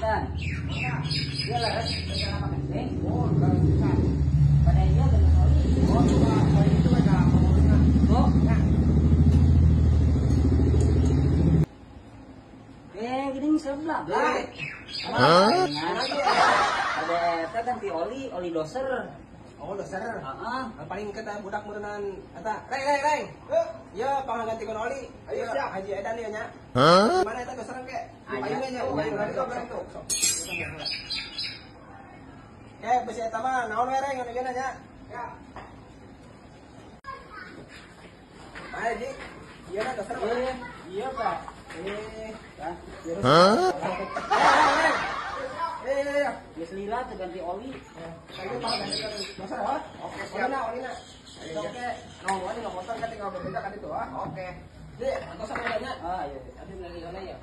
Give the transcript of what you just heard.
kan? Iya lah, rencana apa kencing? Oh, kan. Pada iya dengan oli. Oh, coba oli itu ada pengurusnya. Oh, nah. Gini sebelah. Hah? Ada eta ganti oli doser. Oh, doser. Heeh. Paling kita budak merenan eta. Reng. Ya, panggantikon oli. Ayo siap. Haji Edan ieu nya. Hah? Mana eta doseran ke? Aya. Payungnya nya, bareng tuh. Besi eta mah naon we reng anu geuna nya? Ya. Mari Ji. Ieu na doser. Iya, Pak. Hah? Geus lila teh ganti oli. Saya panggantikon doser. Oke, olina. Oke. Nongol motor kan tinggal berbeda kan itu. Oke. Ji, antos sama nya. Ah, iya. Ada lagi ya.